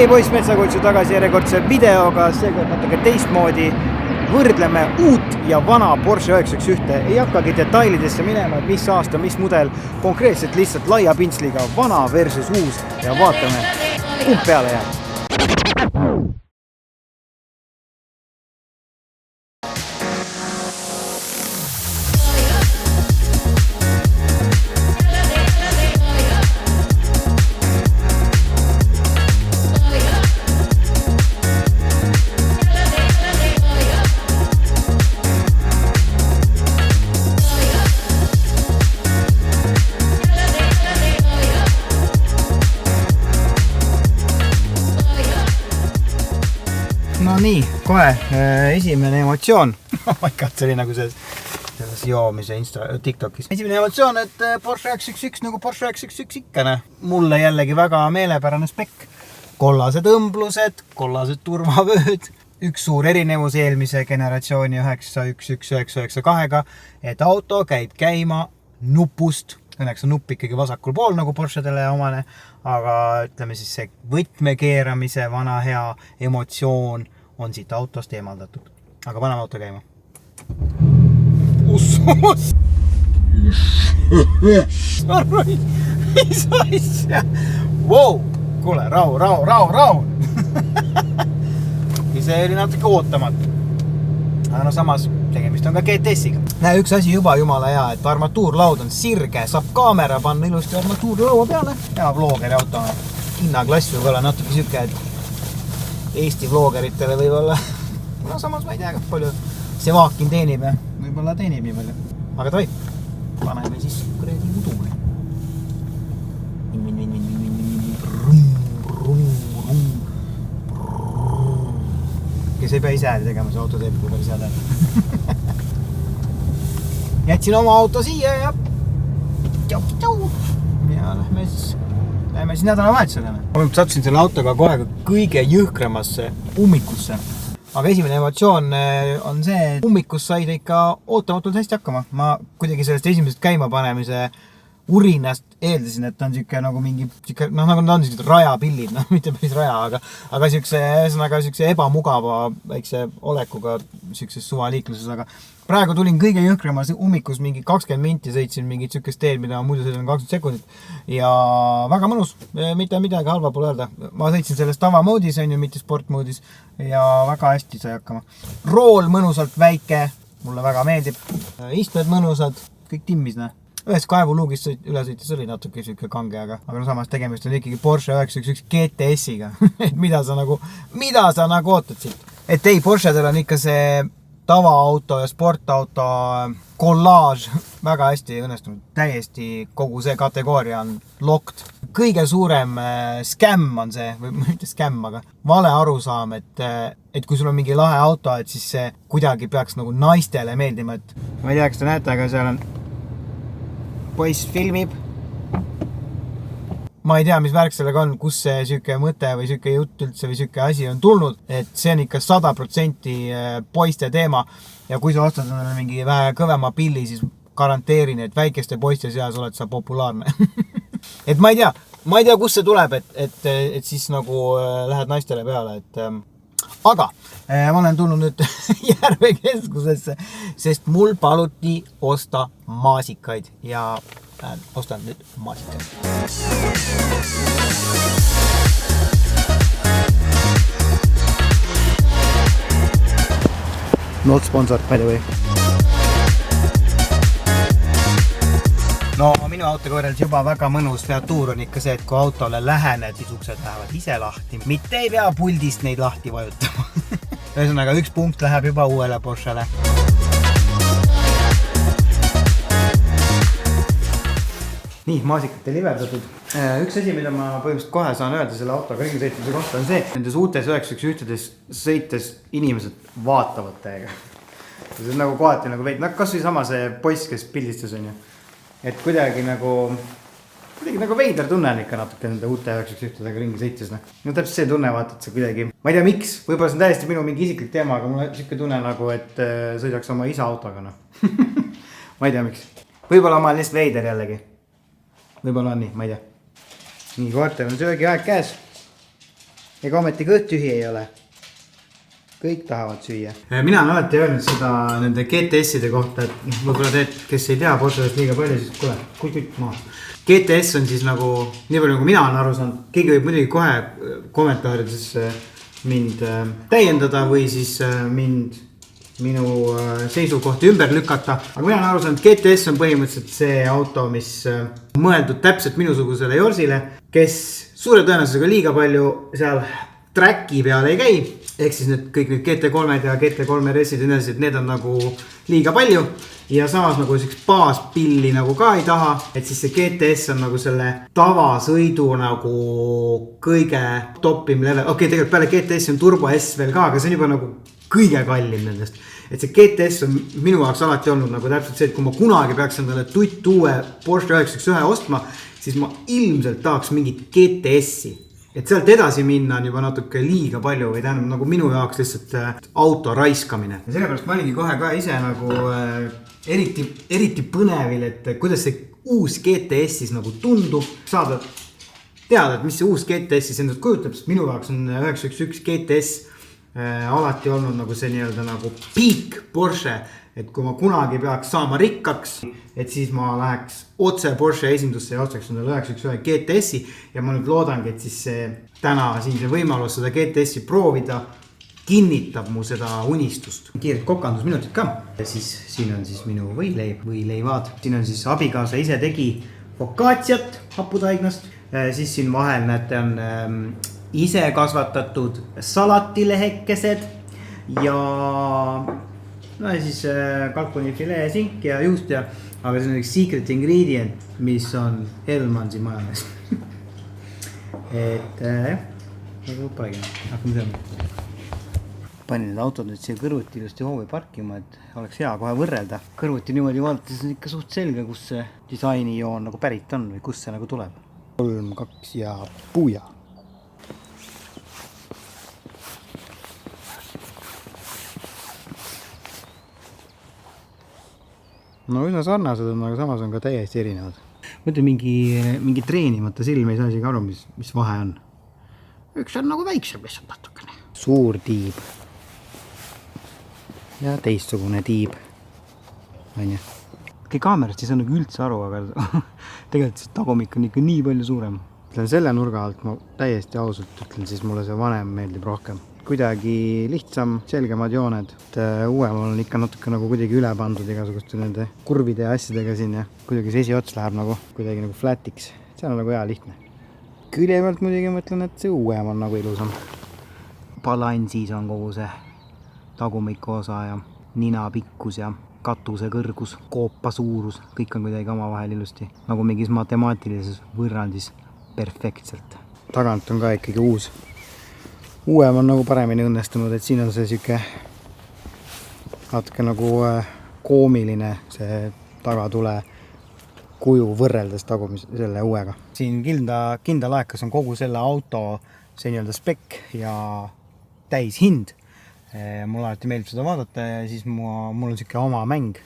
Poiss Metsakutsu tagasi järjekordse videoga, seekord natuke teistmoodi. Võrdleme uut ja vana Porsche 911. Ei hakkagi detailidesse minema, et mis aasta, mis mudel, konkreetselt lihtsalt laia pintsliga vana versus uus ja vaatame, kumb peale jääb. No nii, kohe esimene emotsioon. Oh my god, see oli nagu selles joomise TikTokis. Esimene emotsioon, et Porsche 911 nagu Porsche 911 ikkane. Mulle jällegi väga meelepärane spekk. Kollased õmblused, kollased turvavööd. Üks suur erinevus eelmise generatsiooni 911-992-ga, et auto käib käima nupust. Õnneks on nupp ikkagi vasakul pool nagu Porschedele omane, aga ütleme siis see võtmekeeramise vana hea emotsioon on siit autost eemaldatud. Aga paneme auto käima. Ussus! Mis asja? Wow! Kuule, rahu! Ja see oli natuke ootamatu. Aga no samas tegemist on ka GTS-iga. Näe, üks asi juba jumala hea, et armatuurlaud on sirge, saab kaamera panna ilusti armatuurlaua peale. Ja vloogeri auto hinnaklass võib olla natuke süke, et Eesti vloogeritele võib olla, no samas ma ei tea, palju see vaakin teenib ja võib-olla teenib nii palju. Aga toi, paneme siis kuredi udule. Kes ei pea ise hääli tegema, see auto teeb, kui päris hea teeb. Jätsin oma auto siia ja lähme siis nädalavahetusele. Ma sattusin selle autoga kohe kõige jõhkremasse ummikusse. Aga esimene emotsioon on see, et ummikus said ikka ootamatult hästi hakkama. Ma kuidagi sellest esimesest käima panemise urinast eeldasin, et ta on siuke nagu mingi, nagu ta on siuke rajapillid, mitte päris raja, aga siukse ebamugava väikse olekuga siukses suvaliikluses, aga praegu tulin kõige jõhkramas ummikus mingi 20 minti, sõitsin mingit siukest teed, mida muidu sõidan 20 sekundit ja väga mõnus, mitte midagi halba pole öelda. Ma sõitsin selles tavamoodis, on ju, mitte sportmoodis ja väga hästi sai hakkama. Rool mõnusalt väike, mulle väga meeldib, istmed mõnusad, kõik timmis, Ühes kaevuluugist üle sõites oli natuke siuke kange, aga no samas tegemist on ikkagi Porsche 911 GTS-iga. Et mida sa nagu ootad siit? Et ei, Porschedel on ikka see tavaauto ja sportauto kollaaž väga hästi õnnestunud. Täiesti kogu see kategooria on locked. Kõige suurem skämm on see, või mitte skämm, aga vale arusaam, et kui sul on mingi lahe auto, et siis see kuidagi peaks nagu naistele meeldima. Et ma ei tea, kas te näete, aga seal on poiss filmib. Ma ei tea, mis värk sellega on, kus see süke mõte või süke jutt üldse või süke asi on tulnud, et see on ikka 100% poiste teema ja kui sa ostad mingi vähe kõvema pilli, siis garanteerin, et väikeste poiste seas oled sa populaarne. Et ma ei tea, kus see tuleb, et siis nagu lähed naistele peale, aga ma olen tulnud nüüd Järve keskusesse, sest mul paluti osta maasikaid ja ostan nüüd maasikaid. Not sponsored, by the way. No minu auto võrreldes juba väga mõnus featuur on ikka see, et kui autole lähened, siis uksed lähevad ise lahti. Mitte ei pea puldist neid lahti vajutama. Ühesõnaga, üks punkt läheb juba uuele Porschele. Nii, maasikat deliverdatud. Üks asi, mida ma põhimõtteliselt kohe saan öelda selle autoga ringi sõitmise kohta on see, et nendes uutes 911 sõites inimesed vaatavad täiega. See on nagu kohati nagu veid, kas või sama see poiss, kes pildistas on ju. Et kuidagi nagu veider tunne on ikka natuke nende uute 911-dega ringi sõites. No täpselt see tunne vaata, et see kuidagi, ma ei tea miks, võib-olla see on täiesti minu mingi isiklik teema, aga mul on siuke tunne nagu, et sõidaks oma isa autoga. Ma ei tea miks. Võib-olla ma olen lihtsalt veider jällegi. Võib-olla on nii, ma ei tea. Nii, koertel on söögi aeg käes. ega ometi kõht tühi ei ole. Kõik tahavad süüa. Mina olen alati öelnud seda nende GTS-ide kohta, et võib-olla teed, kes ei tea Porsche'st liiga palju, siis kuule, kutt maha. GTS on siis nagu, nii palju nagu mina olen aru saanud, keegi võib muidugi kohe kommentaarides mind täiendada või siis minu seisukohti ümber lükata. Aga mina olen aru saanud, GTS on põhimõtteliselt see auto, mis on mõeldud täpselt minusugusele Jorsile, kes suure tõenäosusega liiga palju seal tracki peal ei käi. Ehk siis need kõik need GT3-d ja GT3 RS-id ja need on nagu liiga palju. Ja samas nagu selliseks baaspilli nagu ka ei taha. Et siis see GTS on nagu selle tavasõidu nagu kõige topim level. Okei, tegelikult peale GTS on Turbo S veel ka, aga see on juba nagu kõige kallim nendest. Et see GTS on minu jaoks alati olnud nagu täpselt see, et kui ma kunagi peaks endale tutt uue Porsche 911 ostma, siis ma ilmselt tahaks mingit GTS-i. Et sealt edasi minna on juba natuke liiga palju või tähendab nagu minu jaoks lihtsalt auto raiskamine. Ja sellepärast ma olingi kohe ka ise nagu eriti põnevil, et kuidas see uus GTS siis nagu tundub. Saada teada, et mis see uus GTS siis endast kujutab, sest minu jaoks on 911 GTS alati olnud nagu see nii-öelda nagu peak Porsche. Et kui ma kunagi peaks saama rikkaks, et siis ma läheks otse Porsche esindusse ja ostaks endale 911 GTS-i ja ma nüüd loodangi, et siis täna siin see võimalus seda GTS-i proovida kinnitab mu seda unistust. Kiired kokandusminutid ka. Ja siis siin on siis minu võileivad. Siin on siis abikaasa ise tegi focacciat haputaignast. Siis siin vahel näete on ise kasvatatud salatilehekesed ja no ja siis kalkunifilee, sink ja juust ja, aga see on üks secret ingredient, mis on Hellmannsi majonees. Et jah, nagu polegi, hakkame sööma. Panin need autod nüüd siia kõrvuti ilusti hoovi parkima, et oleks hea kohe võrrelda. Kõrvuti niimoodi vaadates on ikka suht selge, kus see disainijoon nagu pärit on või kus see nagu tuleb. 3, 2 ja puuja. No üsna sarnased on, aga samas on ka täiesti erinevad. Mõtle mingi treenimata silm ei saa isegi aru, mis vahe on. Üks on nagu väiksem lihtsalt natukene. Suur tiib. Ja teistsugune tiib. Okei, kaamerast ei saa nagu üldse aru, aga tegelikult see tagumik on ikka nii palju suurem. Ütlen selle nurga alt, ma täiesti ausalt ütlen, siis mulle see vanem meeldib rohkem. Kuidagi lihtsam, selgemad jooned. Uuemal on ikka natuke nagu kuidagi üle pandud igasuguste nende kurvide ja asjadega siin ja kuidagi see esiots läheb nagu kuidagi nagu flatiks. See on nagu hea lihtne. Külje pealt muidugi mõtlen, et see uuem on nagu ilusam. Balansis on kogu see tagumiku osa ja nina pikkus ja katuse kõrgus, koopa suurus. Kõik on kuidagi omavahel ilusti. Nagu mingis matemaatilises võrrandis perfektselt. Tagant on ka ikkagi uus. Uuem on nagu paremini õnnestunud, et siin on see siuke natuke nagu koomiline see tagatule kuju võrreldes selle uuega. Siin kinda laekas on kogu selle auto see nii-öelda spekk ja täis hind. Mulle alati meeldib seda vaadata ja siis mul on siuke oma mäng,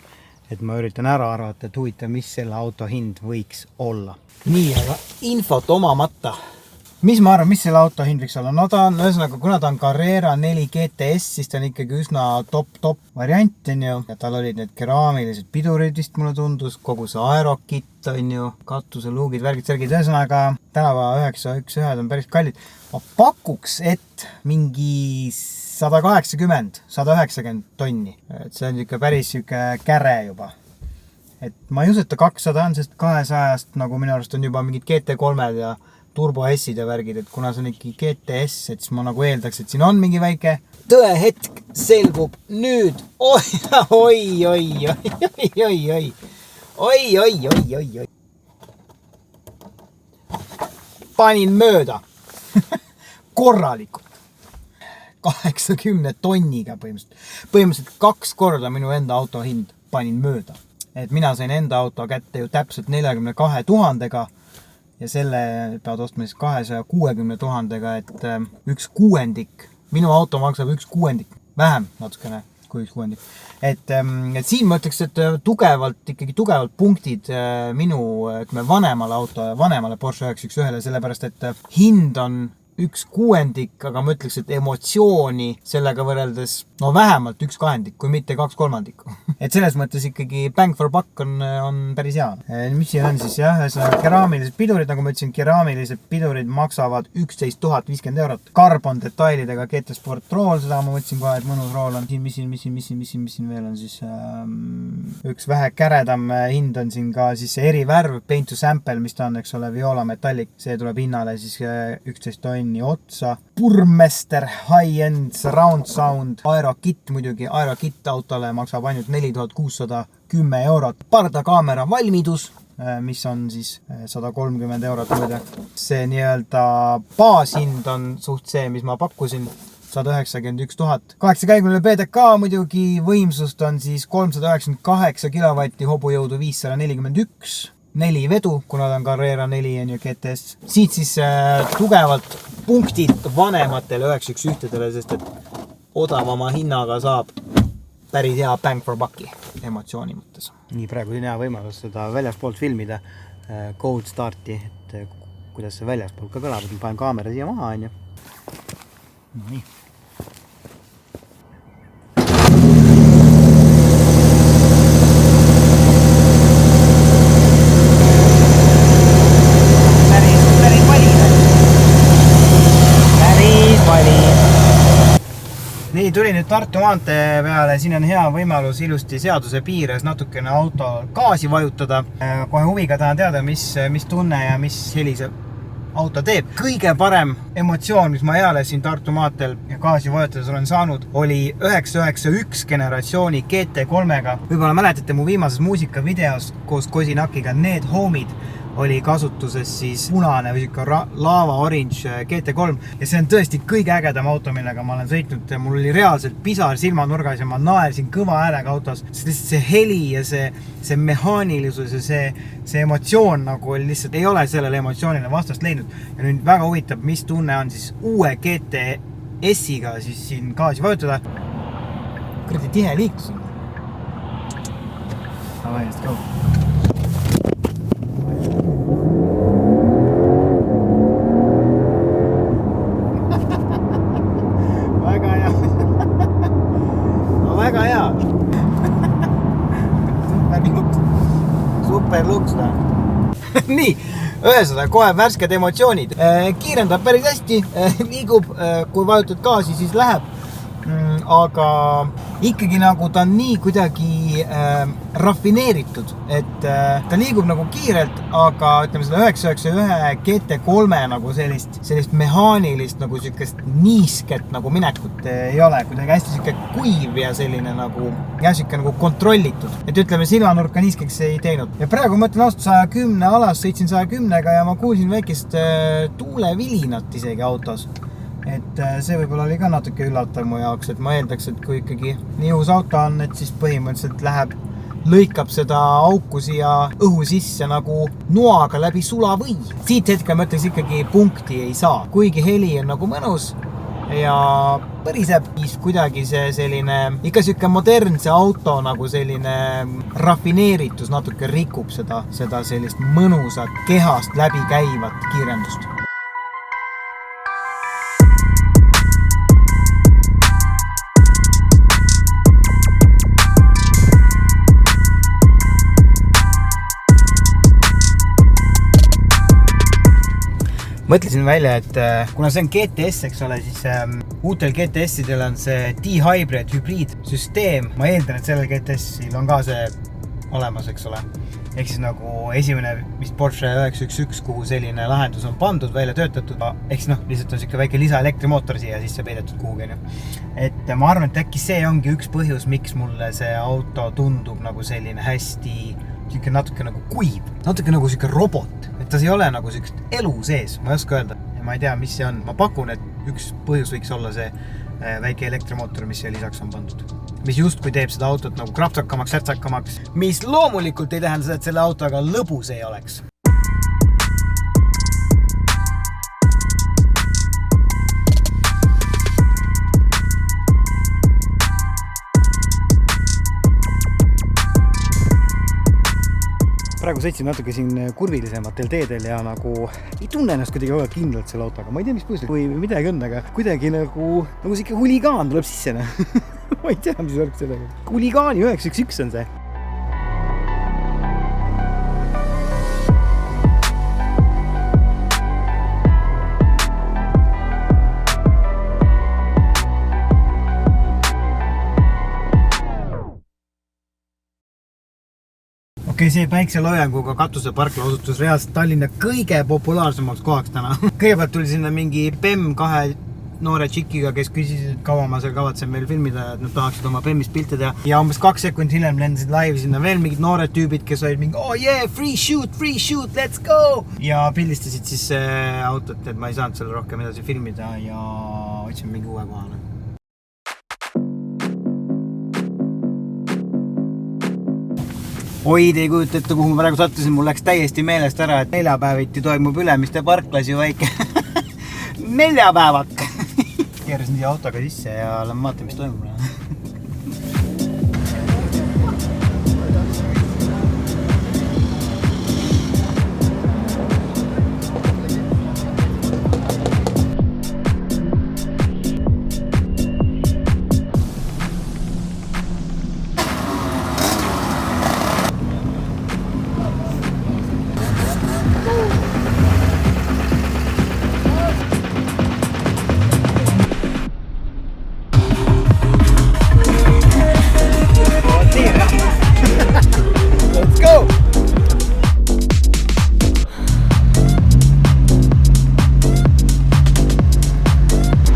et ma üritan ära arvata, et huvitav, mis selle auto hind võiks olla. Nii, aga infot omamata. Mis ma arvan, mis selle auto hind võiks olla? No ta on, ühesõnaga, kuna ta on Carrera 4 GTS, siis ta on ikkagi üsna top variant, on ju. Ja tal olid need keraamilised pidurid vist mulle tundus, kogu see aerokit, on ju, katuse luugid, värgid, särgid. Ühesõnaga, tänava 911 on päris kallid. Ma pakuks, et mingi 180-190 tonni. Et see on ikka päris käre juba. Et ma ei usu, et ta 200 on, sest 200-st nagu minu arust on juba mingid GT3-d ja Turbo S-id ja värgid, et kuna see on ikkagi GTS, et siis ma nagu eeldaks, et siin on mingi väike tõehetk selgub nüüd. Oi. Panin mööda. Korralikult. 80 tonniga põhimõtteliselt 2 korda minu enda auto hind panin mööda. Et mina sain enda auto kätte ju täpselt 42 000-ga. Ja selle pead ostma siis 260 000-ga, et 1/6. Minu auto maksab 1/6. Vähem natukene kui 1/6. Et siin ma ütleks, et ikkagi tugevalt punktid minu vanemale auto ja vanemale Porsche 911-le, sellepärast et hind on 1/6, aga ma ütleks, et emotsiooni sellega võrreldes vähemalt 1/2, kui mitte 2/3. Et selles mõttes ikkagi bang for buck on päris hea. Mis siin on siis jah, keraamilised pidurid, nagu ma ütlesin, keraamilised pidurid maksavad 11 050 €. Carbon detailidega GT Sport rool, seda ma mõtlesin kohe, et mõnus rool on. Mis siin veel on siis? Üks vähe käredam hind on siin ka siis see erivärv, Paint to Sample, mis ta on, eks ole, Viola Metallic. See tuleb hinnale siis 11 tonni otsa. Burmester High-End Surround Sound, Aerokit muidugi, Aerokit autole maksab ainult 4610 €. Pardakaamera valmidus, mis on siis 130 € muide. See nii-öelda baashind on suht see, mis ma pakkusin, 191 000. 8-käiguline PDK muidugi, võimsust on siis 398 kilovatti, hobujõudu 541. 4 vedu, kuna ta on Carrera 4 ja GTS. Siit siis tugevalt punktid vanematele 911-dele, sest et odavama hinnaga saab päris hea bang for bucki emotsiooni mõttes. Nii, praegu on hea võimalus seda väljaspoolt filmida cold starti, et kuidas see väljaspoolt ka kõlab, et ma panen kaamera siia maha, on ju. Nii. Nii, tuli nüüd Tartu maantee peale, siin on hea võimalus ilusti seaduse piires natukene auto gaasi vajutada. Kohe huviga tahan teada, mis tunne ja mis heli see auto teeb. Kõige parem emotsioon, mis ma eales siin Tartu maanteel gaasi vajutades olen saanud, oli 991 generatsiooni GT3-ga. Võib-olla mäletate mu viimases muusikavideos koos Kosinakiga Need Homid oli kasutuses siis punane või lava orange GT3 ja see on tõesti kõige ägedam auto, millega ma olen sõitnud. Mul oli reaalselt pisar silmanurgas ja ma naersin kõva häälega autos. See heli ja see mehaanilisus ja see emotsioon nagu oli lihtsalt, ei ole sellele emotsioonile vastast leidnud. Ja nüüd väga huvitab, mis tunne on siis uue GTS-iga siis siin gaasi vajutada. Kõrdi tihe liiklus on. Davai, let's go. Super luks ta. Nii, ühesõnaga kohe värsked emotsioonid. Kiirendab päris hästi, liigub, kui vajutad gaasi, siis läheb. Aga ikkagi nagu ta on nii kuidagi rafineeritud, et ta liigub nagu kiirelt, aga ütleme seda 991 GT3 nagu sellist mehaanilist nagu sükest niisket nagu minekut ei ole. Kuidagi hästi süke kuiv ja selline nagu kontrollitud. Et ütleme, silmanurka niiskeks ei teinud. Ja praegu mõtlen ausalt 110 alas, sõitsin 110-ga ja ma kuulsin väikest tuulevilinat isegi autos. Et see võib-olla oli ka natuke üllatav mu jaoks, et ma eeldaks, et kui ikkagi nii uus auto on, et siis põhimõtteliselt lõikab seda auku siia õhu sisse nagu noaga läbi sulavõi. Siit hetkel mõtleks ikkagi punkti ei saa, kuigi heli on nagu mõnus ja põriseb, siis kuidagi see selline, ikka siuke modernse auto nagu selline rafineeritus natuke rikub seda sellist mõnusat kehast läbi käivat kiirendust. Mõtlesin välja, et kuna see on GTS, eks ole, siis uutel GTS-idel on see D-hybrid hübriidsüsteem. Ma eeldan, et sellel GTS-il on ka see olemas, eks ole. Ehk siis nagu esimene vist Porsche 911, kuhu selline lahendus on pandud, välja töötatud. Ehk siis lihtsalt on selline väike lisa elektrimootor siia sisse peidetud kuhugi. Et ma arvan, et äkki see ongi üks põhjus, miks mulle see auto tundub nagu selline hästi natuke nagu kuiv, natuke nagu selline robot, et ta ei ole nagu sellist elu sees, ma ei oska öelda. Ja ma ei tea, mis see on. Ma pakun, et üks põhjus võiks olla see väike elektrimootor, mis siia lisaks on pandud. Mis just kui teeb seda autot nagu krapsakamaks, särtsakamaks, mis loomulikult ei tähenda seda, et selle autoga lõbus ei oleks. praegu sõitsin natuke siin kurvilisematel teedel ja nagu ei tunne ennast kuidagi väga kindlalt selle autoga. Ma ei tea, mis põhjusel või midagi on, aga kuidagi nagu siuke huligaan tuleb sisse. Ma ei tea, mis värk sellega. Huligaani 911 on see. See päikseloojanguga katuseparkla osutus reaalselt Tallinna kõige populaarsemaks kohaks täna. Kõigepealt tuli sinna mingi PEM2 noore tšikiga, kes küsisid, et kaua ma seal kavatsen meil filmida, et nad tahaksid oma PEM-ist pilte teha. Ja umbes 2 sekundit hiljem lendasid laivi sinna veel mingid noored tüübid, kes olid mingi oh yeah, free shoot, let's go! Ja pildistasid siis autot, et ma ei saanud seal rohkem edasi filmida ja otsin mingi uue kohale. Oi, te ei kujuta ette, kuhu ma praegu sattusin, mul läks täiesti meelest ära, et neljapäeviti toimub Ülemiste parklas ju väike neljapäevak. Keerasin siia autoga sisse ja lähen vaata, mis toimub.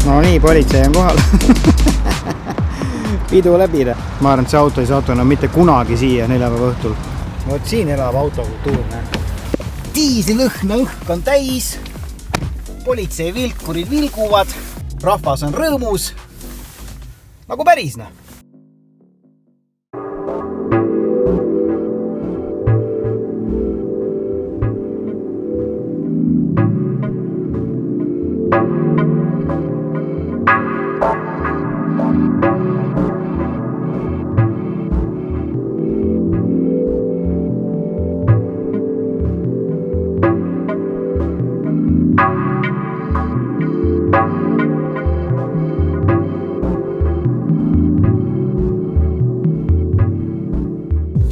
No nii, politsei on kohal. Pidu läbi. Ma arvan, et see auto ei saatu enam mitte kunagi siia neljapäeva õhtul. Vot siin elab autokultuur. Diiselõhna õhk on täis. Politsei vilkurid vilguvad. Rahvas on rõõmus. Nagu päris.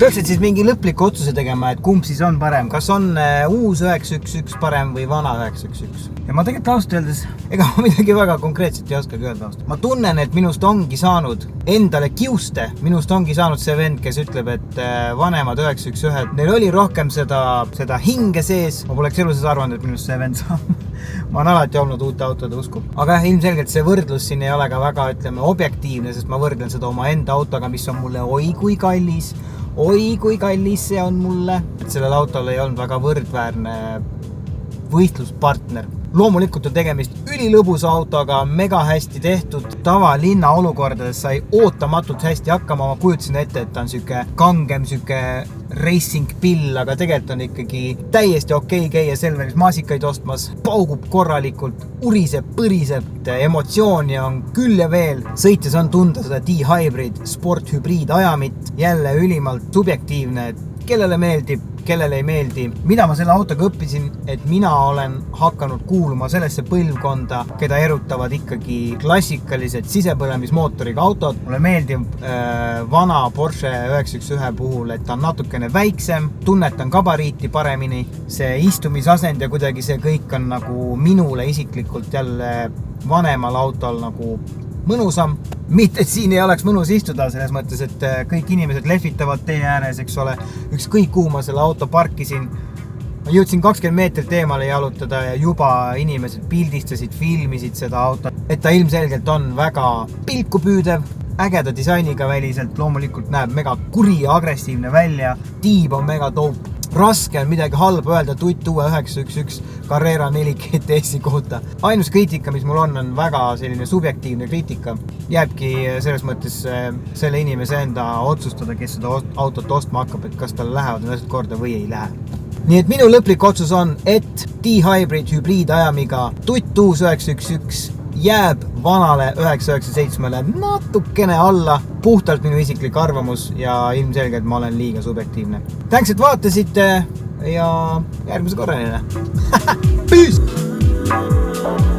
Peaksid siis mingi lõpliku otsuse tegema, et kumb siis on parem. Kas on uus 911 parem või vana 911? Ja ma tegelikult ausalt öeldes, ega ma midagi väga konkreetselt ei oskagi öelda ausalt. Ma tunnen, et minust ongi saanud endale kiuste. Minust ongi saanud see vend, kes ütleb, et vanemad 911, neil oli rohkem seda hinge sees. Ma poleks elu sees arvanud, et minust see vend saab. Ma olen alati olnud uute autode usku. Aga ilmselgelt see võrdlus siin ei ole ka väga, ütleme, objektiivne, sest ma võrdlen seda oma enda autoga, mis on mulle oi kui kallis. Oi, kui kallis see on mulle. Et sellel autol ei olnud väga võrdväärne võistluspartner. Loomulikult on tegemist ülilõbusa autoga, mega hästi tehtud. Tavalinna olukordades sai ootamatult hästi hakkama. Ma kujutasin ette, et ta on süke kangem, süke racing pill, aga tegelikult on ikkagi täiesti okei käia Selveris maasikaid ostmas. Paugub korralikult, uriseb, põriseb, emotsiooni on küll ja veel. Sõites on tunda seda D-hybrid, sport-hübriid ajamit, jälle ülimalt subjektiivne, kellele meeldib, kellele ei meeldi. Mida ma selle autoga õppisin, et mina olen hakanud kuuluma sellesse põlvkonda, keda erutavad ikkagi klassikalised sisepõlemismootoriga autod. Mulle meeldib vana Porsche 911 puhul, et ta on natukene väiksem, tunnetan gabariiti paremini, see istumisasend ja kuidagi see kõik on nagu minule isiklikult jälle vanemal autol nagu mõnusam. Mitte, et siin ei oleks mõnus istuda selles mõttes, et kõik inimesed lehvitavad tee ääres, eks ole. Ükskõik kuhu ma selle auto parkisin. Ma jõudsin 20 meetrit eemale jalutada ja juba inimesed pildistasid, filmisid seda auto. Et ta ilmselgelt on väga pilku püüdev, ägeda disainiga väliselt, loomulikult näeb mega kuri ja agressiivne välja. Tiib on mega taup. Raske on midagi halba öelda tutt uue 911 Carrera 4 GTS-i kohta. Ainus kriitika, mis mul on väga selline subjektiivne kriitika. Jääbki selles mõttes selle inimese enda otsustada, kes seda autot ostma hakkab, et kas tal lähevad need asjad korda või ei lähe. Nii et minu lõplik otsus on, et D-hybrid hübriidajamiga tutt uus 911 jääb vanale 997-le natukene alla, puhtalt minu isiklik arvamus ja ilmselgelt ma olen liiga subjektiivne. Thanks, et vaatasite ja järgmise korrani. Peace!